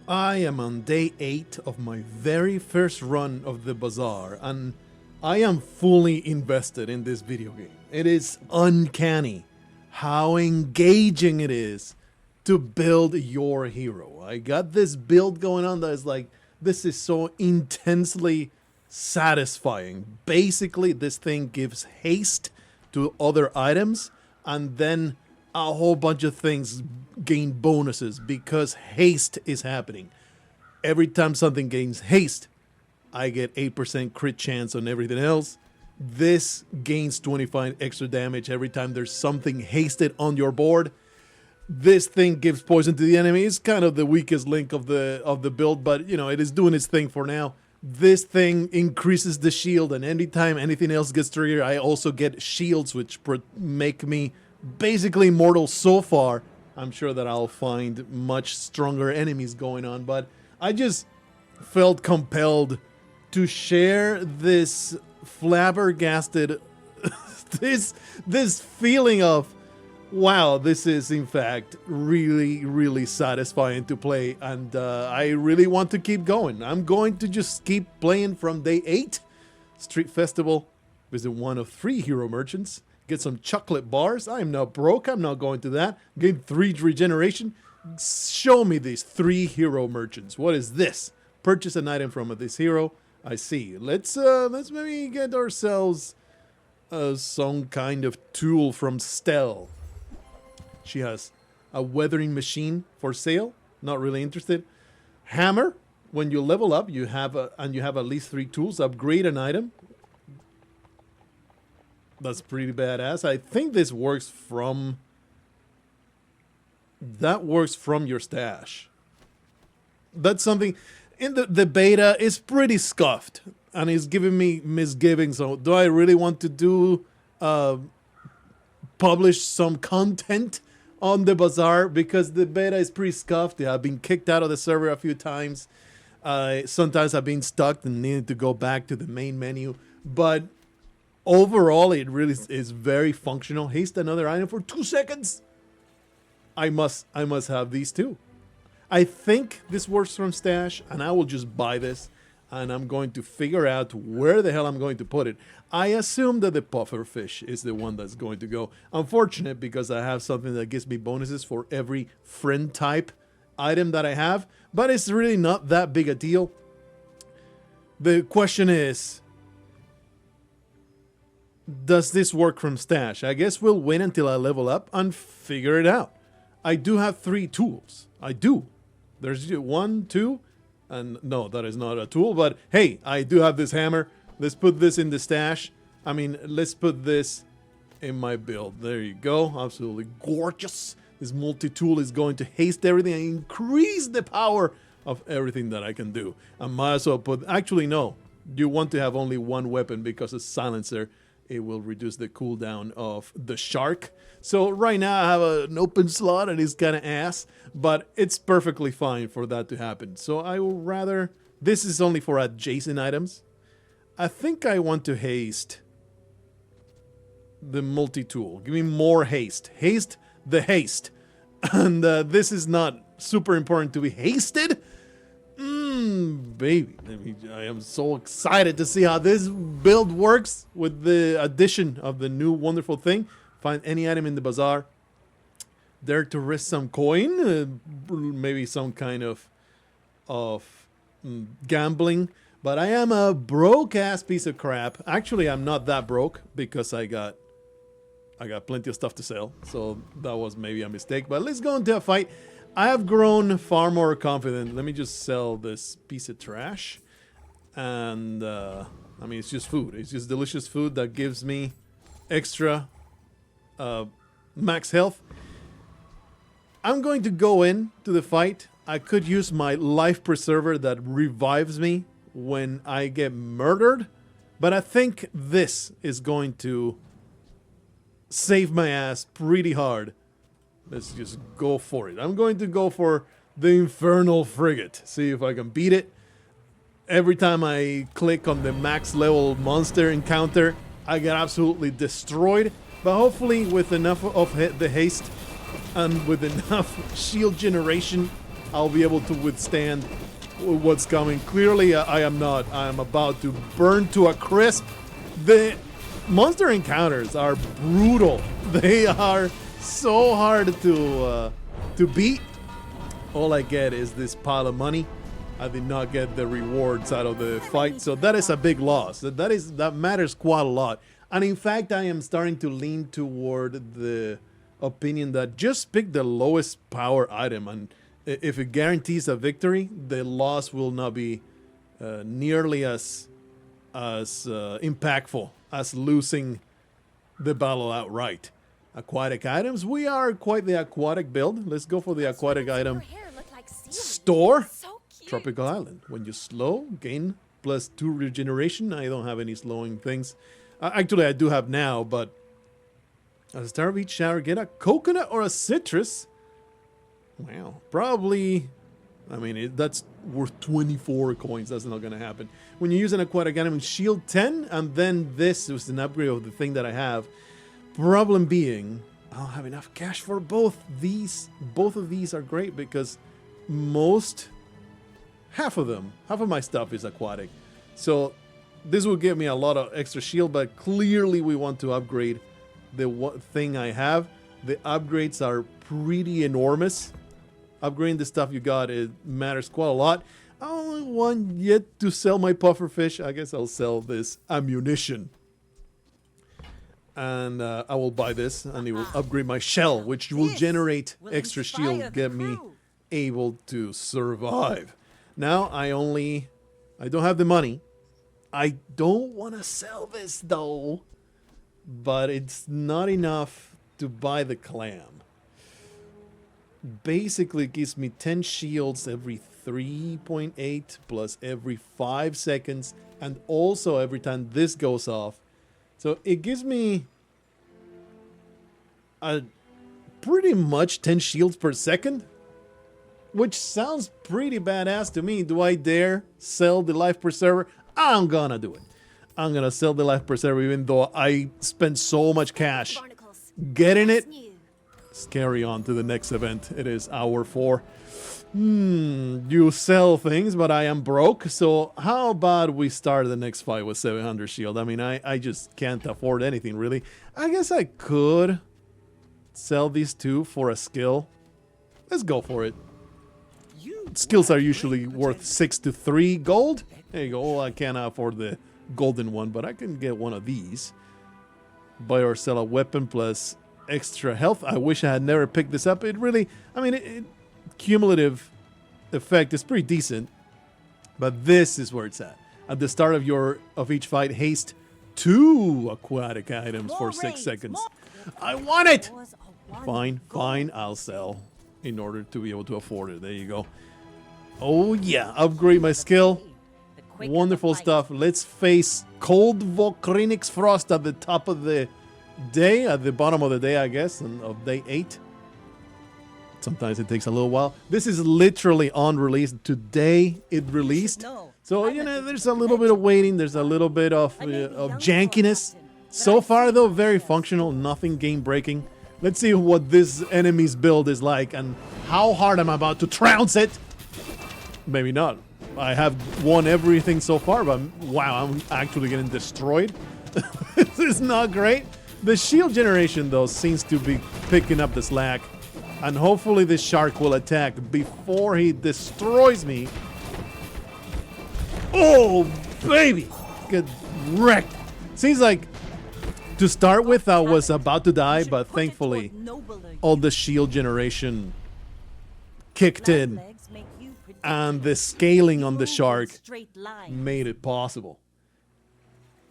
I am on day 8 of my very first run of the Bazaar, and I am fully invested in this video game. It is uncanny how engaging it is to build your hero. I got this build going on that is like, this is so intensely satisfying. Basically, this thing gives haste to other items, and then a whole bunch of things gain bonuses because haste is happening. Every time something gains haste, I get 8% crit chance on everything else. This gains 25 extra damage every time there's something hasted on your board. This thing gives poison to the enemy. It's kind of the weakest link of the build, but you know, it is doing its thing for now. This thing increases the shield, and anytime anything else gets triggered, I also get shields, which make me basically immortal so far. I'm sure that I'll find much stronger enemies going on, but I just felt compelled to share this flabbergasted this feeling of, wow, this is in fact really satisfying to play, and I really want to keep going. I'm going to just keep playing from day 8. Street Festival, visit one of 3 hero merchants, get some chocolate bars. I'm not broke, I'm not going to that. Gain 3 regeneration. Show me these 3 hero merchants. What is this? Purchase an item from this hero. I see. Let's maybe get ourselves some kind of tool from Stell. She has a weathering machine for sale. Not really interested. Hammer. When you level up, you have at least 3 tools. Upgrade an item. That's pretty badass. I think this works from... That works from your stash. That's something... In the beta, it's pretty scuffed. And it's giving me misgivings. So do I really want to do... publish some content on the Bazaar? Because the beta is pretty scuffed. I've been kicked out of the server a few times. Sometimes I've been stuck and needed to go back to the main menu. But... overall, it really is very functional. Haste another item for 2 seconds. I must have these too. I think this works from stash, and I will just buy this, and I'm going to figure out where the hell I'm going to put it. I assume that the puffer fish is the one that's going to go. Unfortunate, because I have something that gives me bonuses for every friend type item that I have, but it's really not that big a deal. The question is, does this work from stash? I guess we'll wait until I level up and figure it out. I do have 3 tools. I do. There's 1, 2, and no, that is not a tool, but hey, I do have this hammer. Let's put this in the stash. I mean, let's put this in my build. There you go. Absolutely gorgeous. This multi-tool is going to haste everything and increase the power of everything that I can do. I might as well put... Actually, no. You want to have only 1 weapon because a silencer... It will reduce the cooldown of the shark. So right now I have an open slot and it's kind of ass, but it's perfectly fine for that to happen. So I will rather... This is only for adjacent items. I think I want to haste the multi-tool. Give me more haste. Haste the haste. And this is not super important to be hasted. Baby, I am so excited to see how this build works with the addition of the new wonderful thing. Find any item in the Bazaar. Dare to risk some coin, maybe some kind of gambling. But I am a broke ass piece of crap. Actually, I'm not that broke because I got plenty of stuff to sell. So that was maybe a mistake. But let's go into a fight. I have grown far more confident. Let me just sell this piece of trash. And, I mean, it's just food. It's just delicious food that gives me extra max health. I'm going to go in to the fight. I could use my life preserver that revives me when I get murdered. But I think this is going to save my ass pretty hard. Let's just go for it. I'm going to go for the Infernal Frigate. See if I can beat it. Every time I click on the max level monster encounter, I get absolutely destroyed. But hopefully with enough of the haste and with enough shield generation I'll be able to withstand what's coming. Clearly, I am not. I am about to burn to a crisp. The monster encounters are brutal. They are so hard to beat. All I get is this pile of money. I did not get the rewards out of the fight, so that is a big loss. That matters quite a lot. And in fact, I am starting to lean toward the opinion that just pick the lowest power item, and if it guarantees a victory, the loss will not be nearly as impactful as losing the battle outright. Aquatic items, we are quite the aquatic build. Let's go for the aquatic item store. Tropical Island. When you slow, gain +2 regeneration. I don't have any slowing things. Actually, I do have now, but at the start of each shower, get a coconut or a citrus. Wow, probably. I mean, that's worth 24 coins. That's not going to happen. When you use an aquatic item, shield 10, and then this was an upgrade of the thing that I have. Problem being, I don't have enough cash for both these. Both of these are great because half of my stuff is aquatic. So this will give me a lot of extra shield, but clearly we want to upgrade the thing I have. The upgrades are pretty enormous. Upgrading the stuff you got, it matters quite a lot. I only want yet to sell my pufferfish. I guess I'll sell this ammunition. And I will buy this, and it will upgrade my shell, which will generate extra shield, get me able to survive. Now I don't have the money. I don't want to sell this though, but it's not enough to buy the clam. Basically, it gives me 10 shields every 3.8 plus every 5 seconds, and also every time this goes off. So it gives me pretty much 10 shields per second, which sounds pretty badass to me. Do I dare sell the life preserver? I'm gonna do it. I'm gonna sell the life preserver even though I spent so much cash getting it. Let's carry on to the next event. It is hour 4. You sell things, but I am broke. So how about we start the next fight with 700 shield? I mean, I just can't afford anything really. I guess I could sell these two for a skill. Let's go for it. Skills are usually worth 6 to 3 gold. There you go. Well, I can't afford the golden one, but I can get one of these. Buy or sell a weapon plus extra health. I wish I had never picked this up. It really, I mean, cumulative effect is pretty decent, but this is where it's at. At the start of each fight, haste 2 aquatic items for 6 seconds. I want it. Fine, I'll sell in order to be able to afford it. There you go. Oh yeah, upgrade my skill. Wonderful stuff. Let's face cold volcanic frost at the top of the day, at the bottom of the day, I guess, and of day 8. Sometimes it takes a little while. This is literally on release. Today it released. So, you know, there's a little bit of waiting. There's a little bit of jankiness. So far, though, very functional. Nothing game-breaking. Let's see what this enemy's build is like and how hard I'm about to trounce it. Maybe not. I have won everything so far, but wow, I'm actually getting destroyed. This is not great. The shield generation, though, seems to be picking up the slack. And hopefully this shark will attack before he destroys me. Oh, baby! Get wrecked. Seems like, to start with, I was about to die, but thankfully, all the shield generation kicked in. And the scaling on the shark made it possible.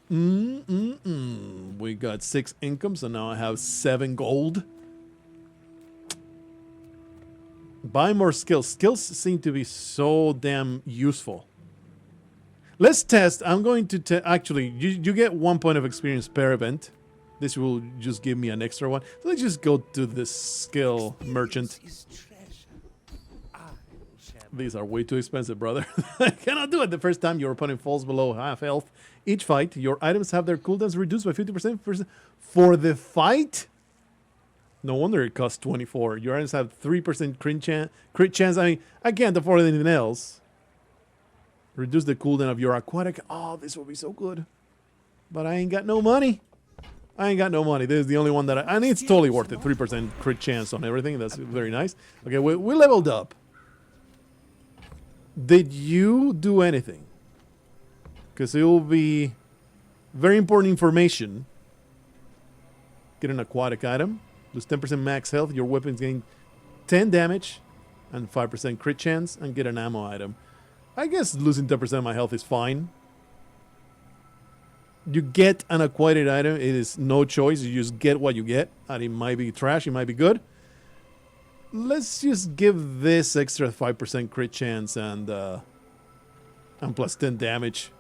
We got 6 income, so now I have 7 gold. Buy more skills. Skills seem to be so damn useful. Let's test. I'm going to actually, you get 1 point of experience per event. This will just give me an extra one. So let's just go to the skill merchant. These are way too expensive, brother. I cannot do it. The first time your opponent falls below half health each fight, your items have their cooldowns reduced by 50% for the fight? No wonder it costs 24. Your items have 3% crit chance. I mean, I can't afford anything else. Reduce the cooldown of your aquatic. Oh, this will be so good. But I ain't got no money. I ain't got no money. This is the only one that and it's totally worth it. 3% crit chance on everything. That's very nice. Okay, we leveled up. Did you do anything? Because it will be very important information. Get an aquatic item. Lose 10% max health. Your weapons gain 10 damage and 5% crit chance. And get an ammo item. I guess losing 10% of my health is fine. You get an aquatic item. It is no choice. You just get what you get. And it might be trash. It might be good. Let's just give this extra 5% crit chance and plus 10 damage.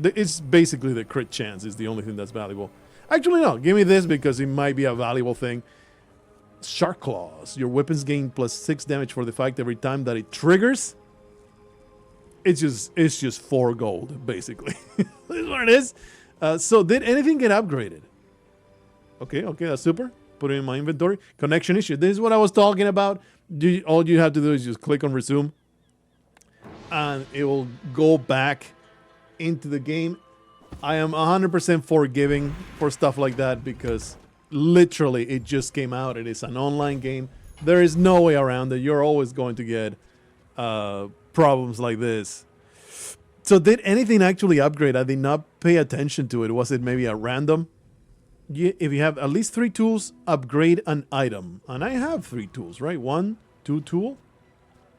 It's basically the crit chance is the only thing that's valuable. Actually, no. Give me this because it might be a valuable thing. Shark Claws. Your weapons gain plus 6 damage for the fight every time that it triggers. It's just 4 gold, basically. That's what it is. So did anything get upgraded? Okay, that's super. Put it in my inventory. Connection issue. This is what I was talking about. All you have to do is just click on resume. And it will go back into the game. I am 100% forgiving for stuff like that because literally it just came out. It is an online game. There is no way around it. You're always going to get problems like this. So did anything actually upgrade? I did not pay attention to it. Was it maybe a random? If you have at least 3 tools, upgrade an item. And I have 3 tools, right? 1, 2 tool,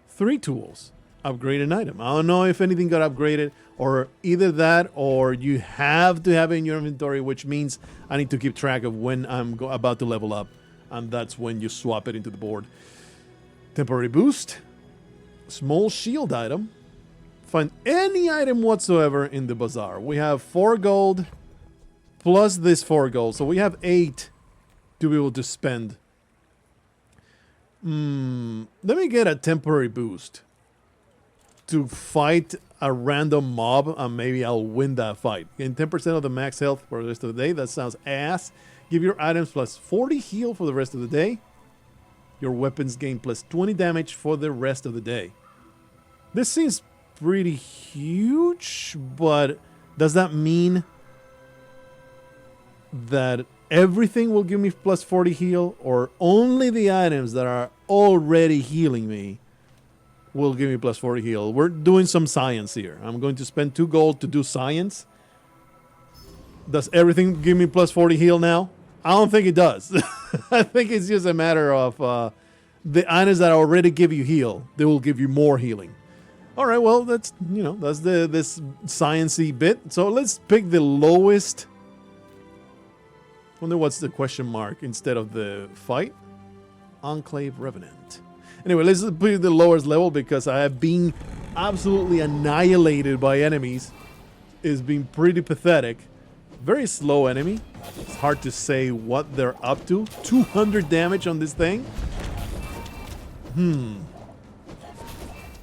3 tools. Upgrade an item. I don't know if anything got upgraded or either that or you have to have it in your inventory, which means I need to keep track of when I'm about to level up. And that's when you swap it into the board. Temporary boost. Small shield item. Find any item whatsoever in the bazaar. We have 4 gold plus this 4 gold. So we have 8 to be able to spend. Let me get a temporary boost to fight a random mob and maybe I'll win that fight. Gain 10% of the max health for the rest of the day. That sounds ass. Give your items plus 40 heal for the rest of the day. Your weapons gain plus 20 damage for the rest of the day. This seems pretty huge, but does that mean that everything will give me plus 40 heal or only the items that are already healing me will give me plus 40 heal? We're doing some science here. I'm going to spend 2 gold to do science. Does everything give me plus 40 heal now? I don't think it does. I think it's just a matter of the items that already give you heal. They will give you more healing. All right, well, that's this science-y bit. So let's pick the lowest. Wonder what's the question mark instead of the fight. Enclave Revenant. Anyway, let's put the lowest level because I have been absolutely annihilated by enemies. It's been pretty pathetic. Very slow enemy. It's hard to say what they're up to. 200 damage on this thing.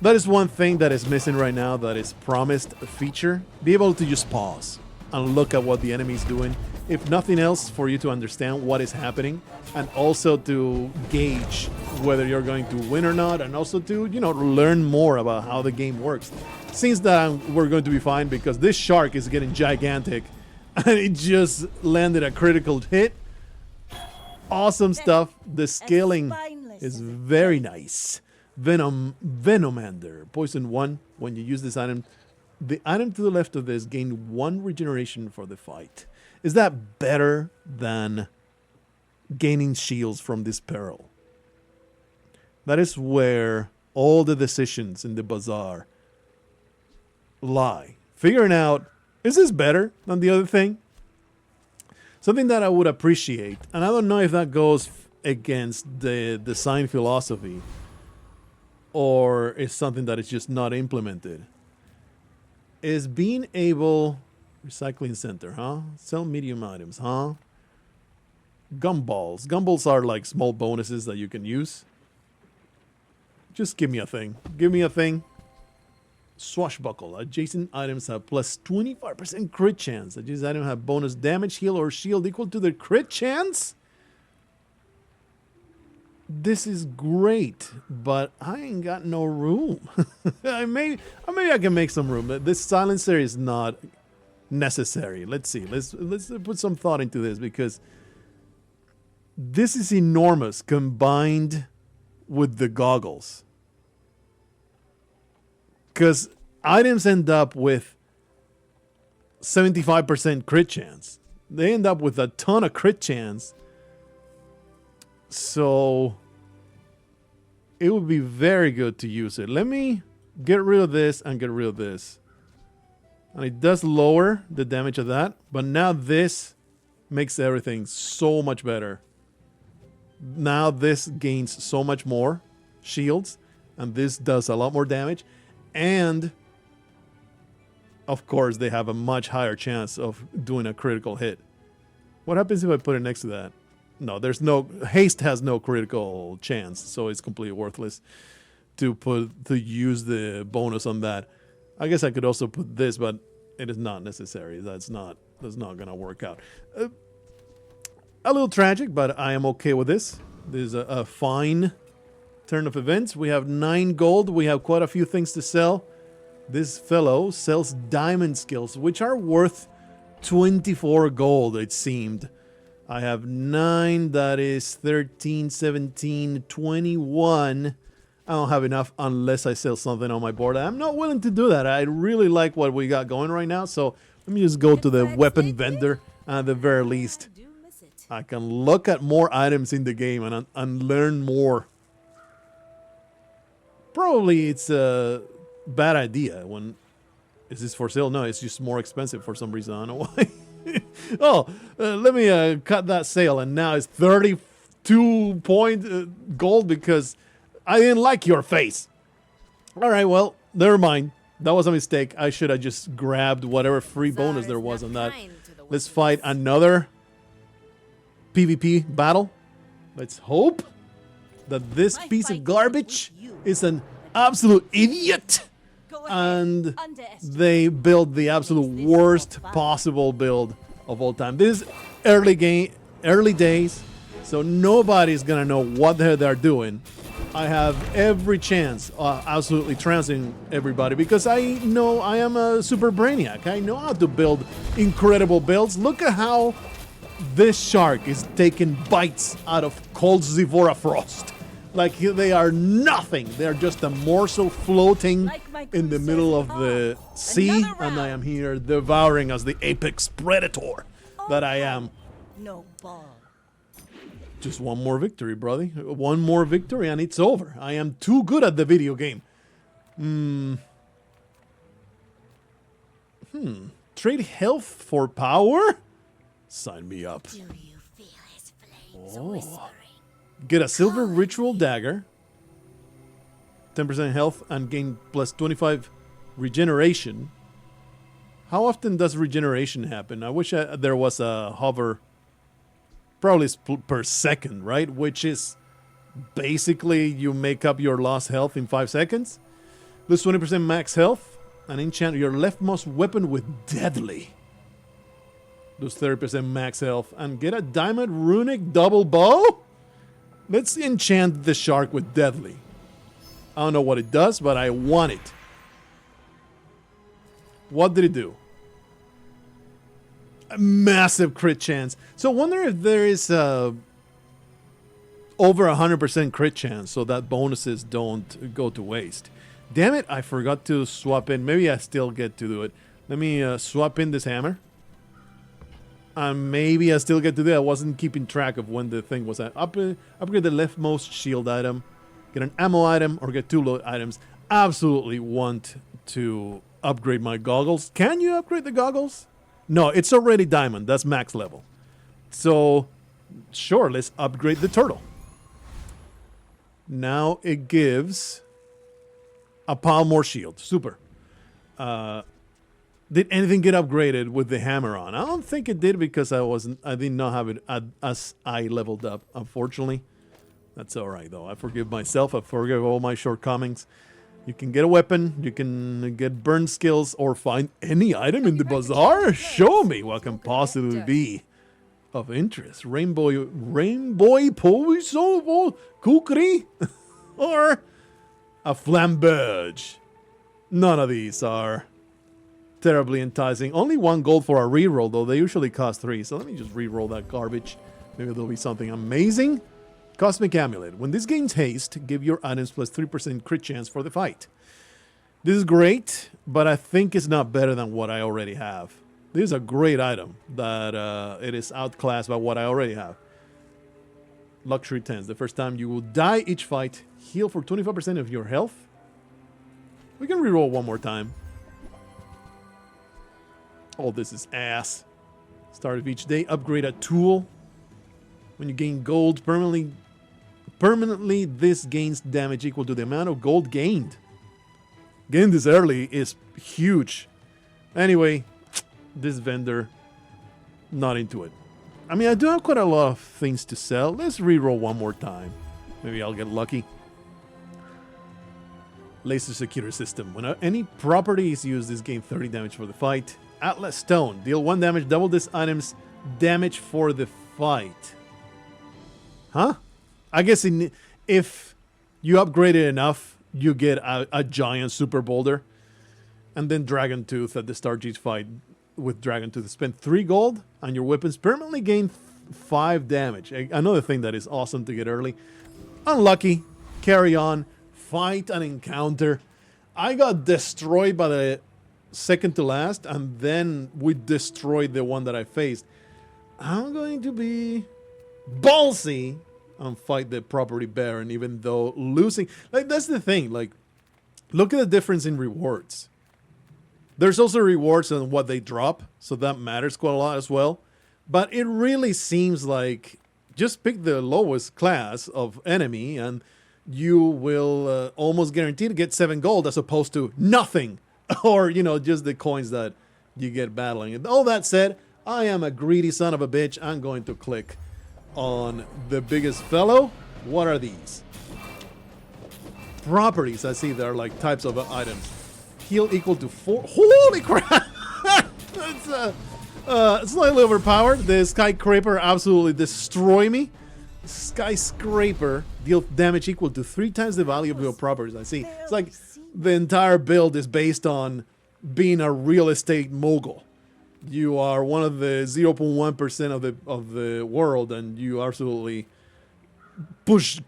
That is one thing that is missing right now that is promised a feature. Be able to just pause and look at what the enemy is doing. If nothing else, for you to understand what is happening and also to gauge whether you're going to win or not, and also to, learn more about how the game works. Seems that we're going to be fine because this shark is getting gigantic and it just landed a critical hit. Awesome stuff. The scaling is very nice. Venomander. Poison 1. When you use this item, the item to the left of this gain 1 regeneration for the fight. Is that better than gaining shields from this peril? That is where all the decisions in the bazaar lie. Figuring out, is this better than the other thing? Something that I would appreciate, and I don't know if that goes against the design philosophy or is something that is just not implemented, is being able... Recycling center, huh? Sell medium items, huh? Gumballs. Gumballs are like small bonuses that you can use. Just give me a thing. Give me a thing. Swashbuckle. Adjacent items have plus 25% crit chance. Adjacent items have bonus damage, heal, or shield equal to their crit chance? this is great, but I ain't got no room. Maybe I can make some room. This silencer is not necessary. Let's see. Let's put some thought into this, because this is enormous combined with the goggles. Because items end up with 75% crit chance. They end up with a ton of crit chance. So it would be very good to use it. Let me get rid of this and get rid of this. And it does lower the damage of that. But now this makes everything so much better. Now this gains so much more shields. And this does a lot more damage. And of course, they have a much higher chance of doing a critical hit. What happens if I put it next to that? No, there's no... Haste has no critical chance, so it's completely worthless to use the bonus on that. I guess I could also put this, but it is not necessary. That's not going to work out. A little tragic, but I am okay with this. This is a fine turn of events. We have 9 gold. We have quite a few things to sell. This fellow sells diamond skills, which are worth 24 gold, it seemed. I have 9, that is 13, 17, 21. I don't have enough unless I sell something on my board. I'm not willing to do that. I really like what we got going right now, so let me just go to the weapon vendor. At the very least, I can look at more items in the game and learn more. Probably it's a bad idea. Is this for sale? No, it's just more expensive for some reason. I don't know why. Let me cut that sale, and now it's 32 point gold because I didn't like your face. All right, well, never mind. That was a mistake. I should have just grabbed whatever free bonus there was on that. Let's fight another PvP battle. Let's hope that this piece of garbage is an absolute idiot. And they build the absolute worst possible build of all time. This is early days, so nobody's gonna know what the hell they're doing. I have every chance absolutely trouncing everybody because I know I am a super brainiac. I know how to build incredible builds. Look at how this shark is taking bites out of cold Zivora frost. Like they are nothing. They are just a morsel floating in the middle of the sea, and I am here devouring as the apex predator that I am. No ball. Just one more victory, brother. One more victory and it's over. I am too good at the video game. Trade health for power? Sign me up. Do you feel his flames whispering? Get a silver ritual dagger. 10% health and gain plus 25 regeneration. How often does regeneration happen? I wish there was a hover. Probably per second, right? Which is basically you make up your lost health in 5 seconds. Lose 20% max health and enchant your leftmost weapon with deadly. Lose 30% max health and get a diamond runic double bow. Let's enchant the shark with deadly. I don't know what it does, but I want it. What did it do? A massive crit chance. So I wonder if there is over 100% crit chance so that bonuses don't go to waste. Damn it, I forgot to swap in. Maybe I still get to do it. Let me swap in this hammer. And maybe I still get to do it. I wasn't keeping track of when the thing was at. Upgrade the leftmost shield item. Get an ammo item or get 2 loot items. Absolutely want to upgrade my goggles. Can you upgrade the goggles? No, it's already diamond. That's max level. So, sure, let's upgrade the turtle. Now it gives a pound more shield. Super. Did anything get upgraded with the hammer on? I don't think it did because I did not have it as I leveled up, unfortunately. That's all right, though. I forgive myself. I forgive all my shortcomings. You can get a weapon, you can get burn skills, or find any item in the bazaar. Show me what can possibly be of interest. Rainbow poison kukri or a flamberge. None of these are terribly enticing. Only 1 gold for a reroll, though. They usually cost 3. So let me just reroll that garbage. Maybe there'll be something amazing. Cosmic Amulet. When this gains haste, give your items plus 3% crit chance for the fight. This is great, but I think it's not better than what I already have. This is a great item that it is outclassed by what I already have. Luxury 10s. The first time you will die each fight, heal for 25% of your health. We can reroll one more time. Oh, this is ass. Start of each day, upgrade a tool. When you gain gold permanently, this gains damage equal to the amount of gold gained. Getting this early is huge. Anyway, this vendor, not into it. I mean, I do have quite a lot of things to sell. Let's reroll one more time. Maybe I'll get lucky. Laser Secure System. When any property is used, this gains 30 damage for the fight. Atlas Stone. Deal 1 damage, double this item's damage for the fight. Huh? I guess if you upgrade it enough, you get a giant super boulder. And then Dragon Tooth at the start of each fight with Dragon Tooth. Spend 3 gold and your weapons permanently gain 5 damage. Another thing that is awesome to get early. Unlucky. Carry on. Fight an encounter. I got destroyed by the second to last, and then we destroyed the one that I faced. I'm going to be ballsy and fight the property baron, even though losing. Like, that's the thing. Like, look at the difference in rewards. There's also rewards on what they drop, so that matters quite a lot as well. But it really seems like just pick the lowest class of enemy, and you will almost guarantee to get 7 gold as opposed to nothing. Or, you know, just the coins that you get battling. And all that said, I am a greedy son of a bitch. I'm going to click on the biggest fellow. What are these? Properties. I see there are like types of items. Heal equal to 4. Holy crap! That's slightly overpowered. The Skyscraper absolutely destroy me. Skyscraper deal damage equal to 3 times the value of your properties. I see. It's like the entire build is based on being a real estate mogul. You are one of the 0.1% of the world, and you absolutely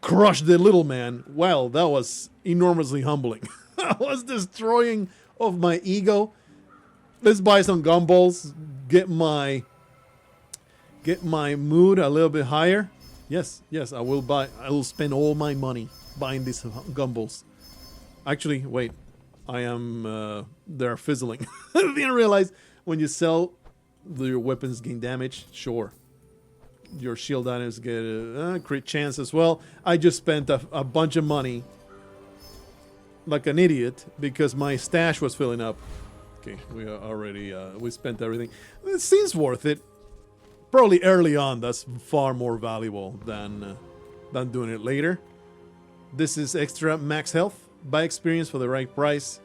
crush the little man. Well, that was enormously humbling. I was destroying of my ego. Let's buy some gumballs. Get my mood a little bit higher. Yes, I will buy. I will spend all my money buying these gumballs. Actually, wait. I am. They're fizzling. I didn't realize when you sell, your weapons gain damage. Sure. Your shield items get a crit chance as well. I just spent a bunch of money like an idiot because my stash was filling up. Okay, we are already we spent everything. It seems worth it. Probably early on, that's far more valuable than doing it later. This is extra max health by experience for the right price.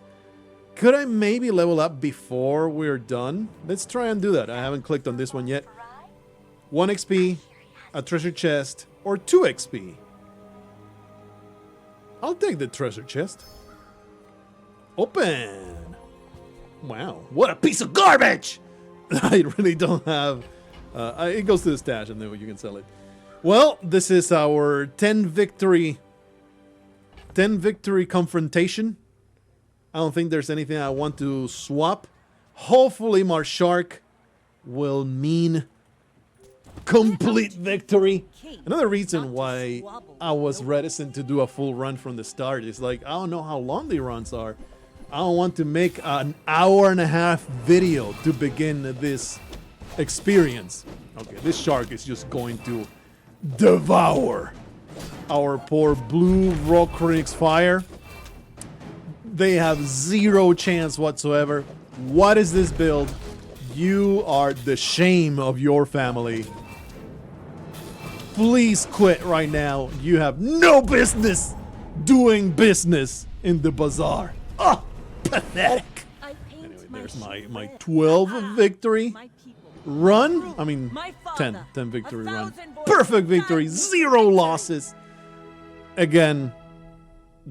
Could I maybe level up before we're done? Let's try and do that. I haven't clicked on this one yet. 1 XP, a treasure chest, or 2 XP. I'll take the treasure chest. Open. Wow, what a piece of garbage! I really don't have... it goes to the stash and then you can sell it. Well, this is our 10 victory confrontation. I don't think there's anything I want to swap. Hopefully Marshark will mean complete victory. Another reason why I was reticent to do a full run from the start is like, I don't know how long the runs are. I don't want to make an hour-and-a-half video to begin this experience. Okay, this shark is just going to devour our poor blue rock critics fire. They have 0 chance whatsoever. What is this build? You are the shame of your family. Please quit right now. You have no business doing business in the bazaar. Oh, pathetic. Anyway, there's my 12th victory. run. I mean, My 10 father, victory run. 1,000 boys Perfect died victory, in 0 victory. losses. Again,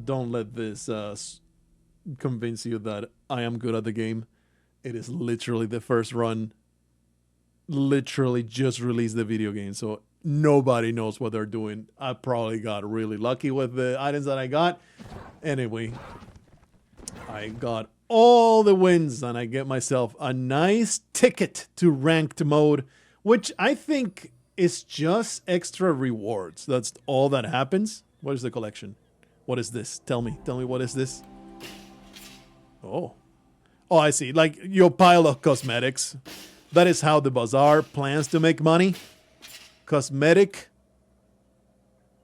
don't let this convince you that I am good at the game. It is literally the first run. Literally just released the video game, so nobody knows what they're doing. I probably got really lucky with the items that I got. Anyway, I got all the wins and I get myself a nice ticket to ranked mode, which I think is just extra rewards. That's all that happens. What is the collection? What is this? Tell me what is this? Oh, I see. Like your pile of cosmetics. That is how the Bazaar plans to make money. Cosmetic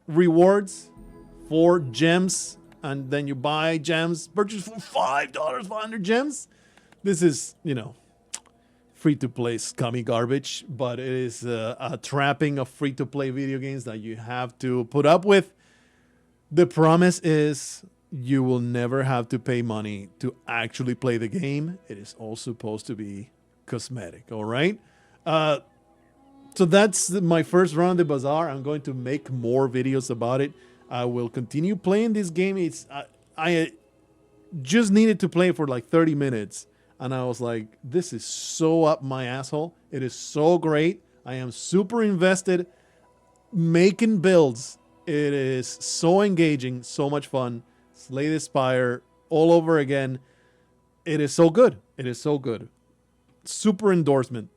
rewards for gems, and then you buy gems, purchase for $5, 500 gems. This is, you know, free-to-play scummy garbage, but it is a trapping of free-to-play video games that you have to put up with. The promise is you will never have to pay money to actually play the game. It is all supposed to be cosmetic, all right? So that's my first run of the Bazaar. I'm going to make more videos about it. I will continue playing this game. I just needed to play for like 30 minutes, and I was like, this is so up my asshole. It is so great. I am super invested making builds. It is so engaging, so much fun. Slay the Spire all over again. It is so good. It is so good. Super endorsement.